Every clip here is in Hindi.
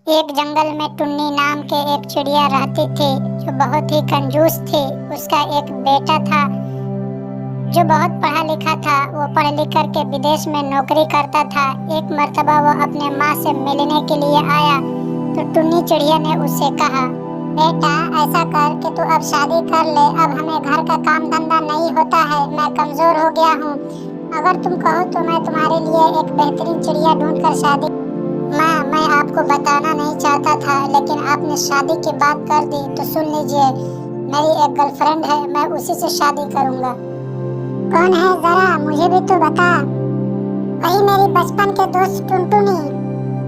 एक जंगल में टुन्नी नाम के एक चिड़िया रहती थी जो बहुत ही कंजूस थी। उसका एक बेटा था जो बहुत पढ़ा लिखा था। वो पढ़ लिख कर के विदेश में नौकरी करता था। एक मर्तबा वो अपने माँ से मिलने के लिए आया तो टुन्नी चिड़िया ने उससे कहा, बेटा ऐसा कर कि तू अब शादी कर ले। अब हमें घर का काम धंधा नहीं होता है, मैं कमजोर हो गया हूँ। अगर तुम कहो तो मैं तुम्हारे लिए एक बेहतरीन चिड़िया ढूंढ कर शादी। माँ, मैं आपको बताना नहीं चाहता था, लेकिन आपने शादी की बात कर दी तो सुन लीजिए, मेरी एक गर्लफ्रेंड है, मैं उसी से शादी करूँगा। कौन है जरा मुझे भी तो बता। वही मेरी बचपन के दोस्त टुनटुनी।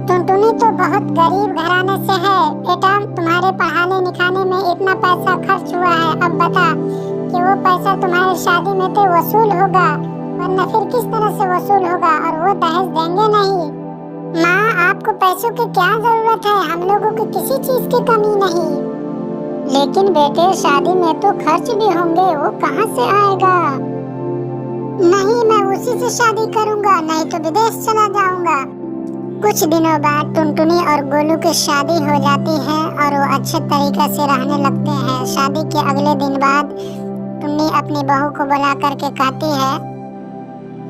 टुनटुनी तो बहुत गरीब घराने से है। बेटा, तुम्हारे पढ़ाने लिखाने में इतना पैसा खर्च हुआ है, अब बता कि वो पैसा तुम्हारी शादी में तो वसूल होगा, वरना फिर किस तरह से वसूल होगा? और वो दहेज देंगे नहीं। माँ, आपको पैसों की क्या जरूरत है? हम लोगों की किसी चीज की कमी नहीं। लेकिन बेटे, शादी में तो खर्च भी होंगे, वो कहाँ से आएगा? नहीं, मैं उसी से शादी करूँगा, नहीं तो विदेश चला जाऊँगा। कुछ दिनों बाद टुनटुनी और गोलू की शादी हो जाती है और वो अच्छे तरीके से रहने लगते हैं। शादी के अगले दिन बाद टुन्नी अपनी बहू को बुला करके कहती है,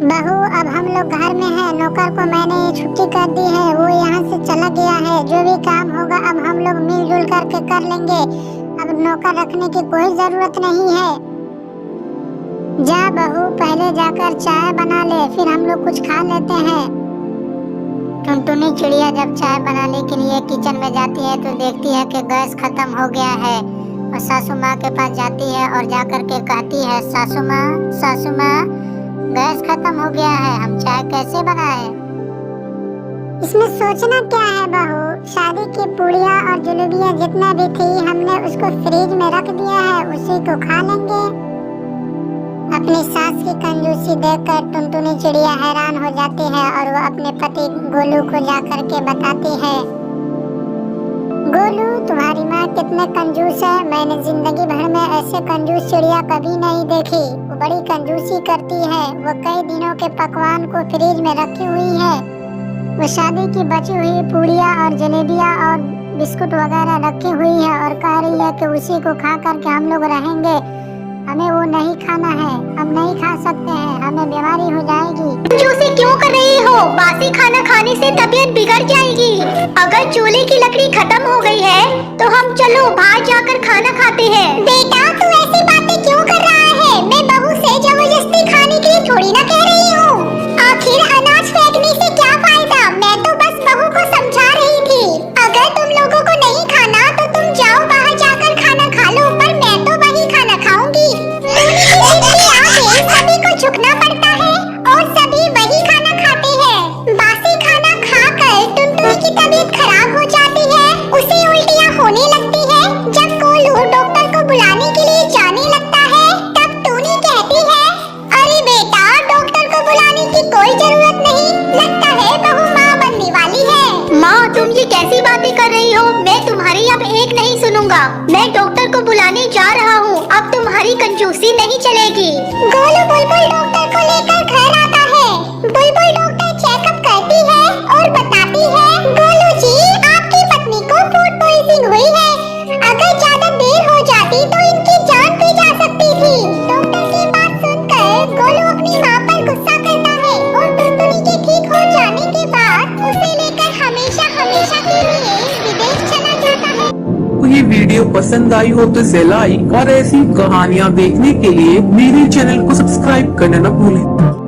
बहू, अब हम लोग घर में हैं, नौकर को मैंने छुट्टी कर दी है, वो यहाँ से चला गया है। जो भी काम होगा अब हम लोग मिलजुल करके कर लेंगे। अब नौकर रखने की कोई जरूरत नहीं है। जा बहू, पहले जाकर चाय बना ले, फिर हम लोग कुछ खा लेते हैं। टुनटुनी चिड़िया जब चाय बनाने के लिए किचन में जाती है तो देखती है कि गैस खत्म हो गया है और सासू माँ के पास जाती है और जाकर के कहती है, सासू माँ, गैस खत्म हो गया है, हम चाय कैसे बनाएं? इसमें सोचना क्या है बहू, शादी की पूड़ियाँ और जलेबियाँ जितना भी थी हमने उसको फ्रिज में रख दिया है, उसी को खा लेंगे। अपनी सास की कंजूसी देखकर टुनटुनी चिड़िया हैरान हो जाती है और वो अपने पति गोलू को जाकर के बताती है, गोलू, तुम्हारी माँ कितने कंजूस है। मैंने जिंदगी भर में ऐसे कंजूस चिड़िया कभी नहीं देखी। वो बड़ी कंजूसी करती है। वो कई दिनों के पकवान को फ्रिज में रखी हुई है। वो शादी की बची हुई पूड़ियाँ और जलेबियाँ और बिस्कुट वगैरह रखी हुई है और कह रही है कि उसी को खा करके हम लोग रहेंगे। हमें वो नहीं खाना है, हम नहीं खा सकते हैं, हमें बीमारी हो जाएगी। कंजूसी क्यों कर रही हो? बासी खाना खाने से तबीयत बिगड़ जाएगी। अगर चूल्हे की लकड़ी खत्म हो गई है तो हम चलो बाहर जाकर खाना खाते हैं। बेटा, तू ऐसी बातें क्यों कर रहा है? मैं बहू से जबरदस्ती खाने के लिए थोड़ी ना कह रही हूँ। आखिर अनाज फेंकने से क्या फायदा? मैं तो बस बहू को समझा रही थी। अगर तुम लोगों को नहीं खाना तो तुम जाओ बाहर जाकर खाना खा लो, पर मैं तो वही खाना खाऊंगी। सभी को झुकना पड़ता है और सभी वही खाना खाते हैं। बासी खाना खाकर टुनटुनी की तबीयत खराब हो जाती है, उसे उल्टियाँ होने लगती है। जब गोलू डॉक्टर को बुलाने के लिए जाने लगता है तब टुनी कहती है, अरे बेटा, डॉक्टर को बुलाने की कोई जरूरत नहीं, लगता है बहू माँ बनने वाली है। माँ, तुम ये कैसी बातें कर रही हो? मैं तुम्हारी अब एक नहीं सुनूंगा। मैं डॉक्टर को बुलाने जा रहा हूँ, अब तुम्हारी कंजूसी नहीं चलेगी। गोलू बुलबुल डॉक्टर को लेकर घर आता है। बुलबुल डॉक्टर चेकअप करती है और बताती है, गोलू जी, आपकी पत्नी को फूड पॉइजनिंग हुई है। अगर ज्यादा देर हो जाती तो इनकी जान भी जा सकती थी। डॉक्टर की बात सुनकर गोलू अपनी माँ पर गुस्सा करता है और टुनटुनी के ठीक हो जाने के बाद उसे लेकर हमेशा हमेशा के लिए विदेश चला जाता है। ये वीडियो पसंद आई हो तो इसे लाइक और ऐसी कहानियाँ देखने के लिए मेरे चैनल को सब्सक्राइब करना न भूलें।